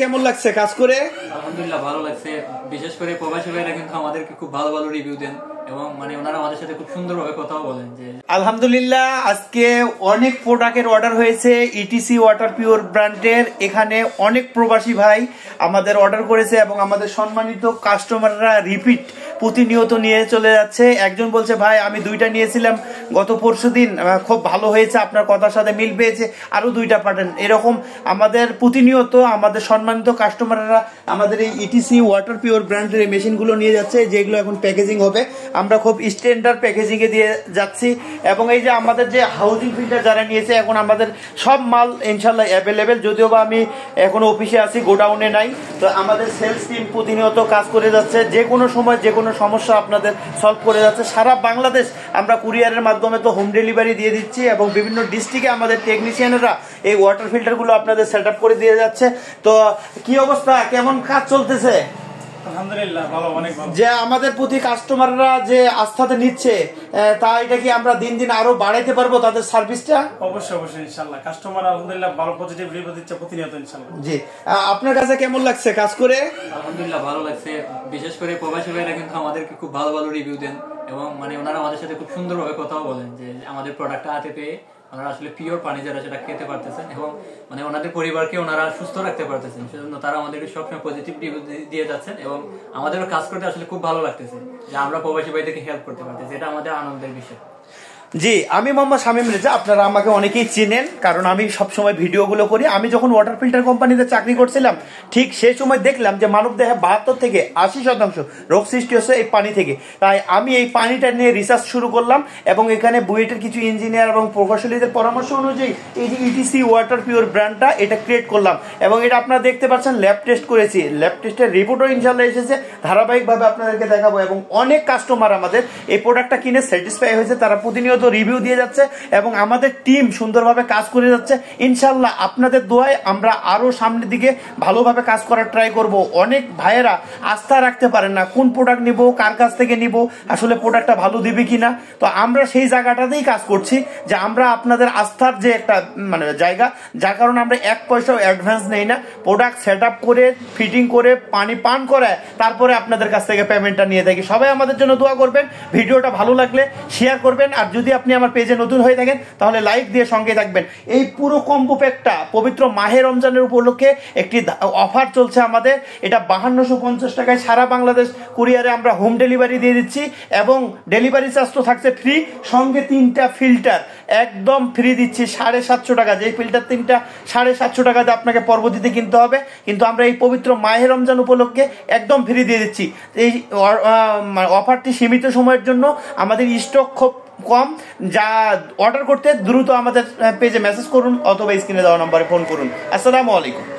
কেমন লাগছে কাজ করে? আলহামদুলিল্লাহ ভালো লাগছে। বিশেষ করে প্রবাসী ভাইরা কিন্তু আমাদেরকে খুব ভালো ভালো রিভিউ দেন এবং ওনারা আমাদের সাথে খুব সুন্দরভাবে কথাও বলেন। যে আলহামদুলিল্লাহ আজকে অনেক প্রোডাক্টের অর্ডার হয়েছে ইটিসি ওয়াটার পিওর ব্র্যান্ডের। এখানে অনেক প্রবাসী ভাই আমাদের অর্ডার করেছে এবং আমাদের সম্মানিত কাস্টমাররা রিপিট প্রতিনিয়ত নিয়ে চলে যাচ্ছে। একজন বলছে ভাই আমি 2টা নিয়েছিলাম গত পরশুদিন, খুব ভালো হয়েছে, আপনার কথার সাথে মিল পেয়েছে, আরো 2টা পাঠান। এরকম আমাদের প্রতিনিয়ত আমাদের সম্মানিত কাস্টমাররা আমাদের এই ইটিসি ওয়াটার পিওর ব্র্যান্ডের এই মেশিনগুলো নিয়ে যাচ্ছে, যেগুলো এখন প্যাকেজিং হবে। আমরা খুব স্ট্যান্ডার্ড প্যাকেজিং এ দিয়ে যাচ্ছি এবং এই যে আমাদের যে হাউজিং ফিল্টার যারা নিয়েছে এখন আমাদের সব মাল ইনশাল্লাহ অ্যাভেলেবেল, যদিও বা আমি এখন অফিসে আছি, গোডাউনে নাই। তো আমাদের সেলস টিম প্রতিনিয়ত কাজ করে যাচ্ছে, যে কোনো সময় যে কোনো সমস্যা আপনাদের সলভ করে যাচ্ছে। সারা বাংলাদেশ আমরা কুরিয়ারের মাধ্যমে তো হোম ডেলিভারি দিয়ে দিচ্ছি এবং বিভিন্ন ডিস্ট্রিক্টে আমাদের টেকনিশিয়ানরা এই ওয়াটার ফিল্টারগুলো আপনাদের সেট আপ করে দিয়ে যাচ্ছে। তো কি অবস্থা, কেমন কাজ চলতেছে? আলহামদুলিল্লাহ ভালো, অনেক ভালো। যে আমাদের প্রতি কাস্টমাররা যে আস্থাতে নিচ্ছে, তা এটা কি আমরা দিন দিন আরো বাড়াইতে পারবো তাদের সার্ভিসটা? অবশ্যই অবশ্যই ইনশাআল্লাহ। কাস্টমার আলহামদুলিল্লাহ ভালো পজিটিভ রিভিউ দিচ্ছে প্রতিনিয়ত ইনশাআল্লাহ। জি, আপনার কাছে কেমন লাগছে কাজ করে? আলহামদুলিল্লাহ ভালো লাগছে। বিশেষ করে প্রবাসী ভাইরা কিন্তু আমাদেরকে খুব ভালো ভালো রিভিউ দেন এবং ওনারা আমাদের সাথে খুব সুন্দরভাবে কথাও বলেন যে আমাদের প্রোডাক্টটা হাতে পেয়ে ওনারা আসলে পিওর পানি যারা সেটা খেতে পারতেছেন এবং ওনাদের পরিবারকে ওনারা সুস্থ রাখতে পারতেছেন। সেজন্য তারা আমাদেরকে সবসময় পজিটিভ রিভিউ দিয়ে যাচ্ছেন এবং আমাদেরও কাজ করতে আসলে খুব ভালো লাগতেছে যে আমরা প্রবাসী ভাইদেরকে হেল্প করতে পারতেছি। এটা আমাদের আনন্দের বিষয়। জি, আমি মোহাম্মদ শামীম রেজা। আপনারা আমাকে অনেকেই চিনেন, কারণ আমি সবসময় ভিডিওগুলো করি। আমি যখন ওয়াটার ফিল্টার কোম্পানিতে চাকরি করছিলাম ঠিক সেই সময় দেখলাম যে মানব দেহে 72 থেকে 80% রোগ সৃষ্টি হচ্ছে এই পানি থেকে। তাই আমি এই পানিটা নিয়ে রিসার্চ শুরু করলাম এবং এখানে বুয়েটের কিছু ইঞ্জিনিয়ার এবং প্রকৌশলীদের পরামর্শ অনুযায়ী এই যে ইটিসি ওয়াটার পিওর ব্র্যান্ডটা এটা ক্রিয়েট করলাম এবং এটা আপনারা দেখতে পাচ্ছেন ল্যাব টেস্ট করেছি। ল্যাব টেস্টের রিপোর্টও ইনশাল্লাহ এসেছে, ধারাবাহিকভাবে আপনাদেরকে দেখাবো এবং অনেক কাস্টমার আমাদের এই প্রোডাক্টটা কিনে স্যাটিসফাই হয়েছে। তারা প্রতিনিয়ত রিভিউ দিয়ে যাচ্ছে এবং আমাদের টিম সুন্দরভাবে কাজ করে যাচ্ছে। ইনশাল্লাহ আপনাদের দোয়ায় আমরা আরো সামনের দিকে ভালোভাবে কাজ করার ট্রাই করব। অনেক ভাইয়েরা আস্থা রাখতে পারেন না কোন প্রোডাক্ট নিব, কার কাছ থেকে নিব, আসলে প্রোডাক্টটা ভালো দিবে কিনা। তো আমরা সেই জায়গাটাতেই কাজ করছি যে আমরা আপনাদের আস্থার যে একটা জায়গা, যার কারণে আমরা 1 পয়সাও অ্যাডভান্স নেই না। প্রোডাক্ট সেট আপ করে ফিটিং করে পানি পান করে তারপরে আপনাদের কাছ থেকে পেমেন্টটা নিয়ে থাকি। সবাই আমাদের জন্য দোয়া করবেন, ভিডিওটা ভালো লাগলে শেয়ার করবেন, আর যদি আপনি আমার পেজে নতুন হয়ে থাকেন তাহলে লাইক দিয়ে সঙ্গে থাকবেন। এই পুরো কম্বো প্যাকটা পবিত্র মাহে রমজানের উপলক্ষে একটি অফার চলছে আমাদের। এটা 5250 টাকায় সারা বাংলাদেশ কুরিয়ারে আমরা হোম ডেলিভারি দিয়ে দিচ্ছি এবং ডেলিভারি চার্জ তো থাকছে ফ্রি, সঙ্গে 3টা ফিল্টার একদম ফ্রি দিচ্ছি 750 টাকা। যে ফিল্টার 3টা 750 টাকাতে আপনাকে পরবর্তীতে কিনতে হবে, কিন্তু আমরা এই পবিত্র মাহে রমজান উপলক্ষে একদম ফ্রি দিয়ে দিচ্ছি। এই অফারটি সীমিত সময়ের জন্য, আমাদের স্টক খুব কম। যা অর্ডার করতে দ্রুত আমাদের পেজে মেসেজ করুন অথবা স্ক্রিনে দেওয়া নম্বরে ফোন করুন। আসসালামু আলাইকুম।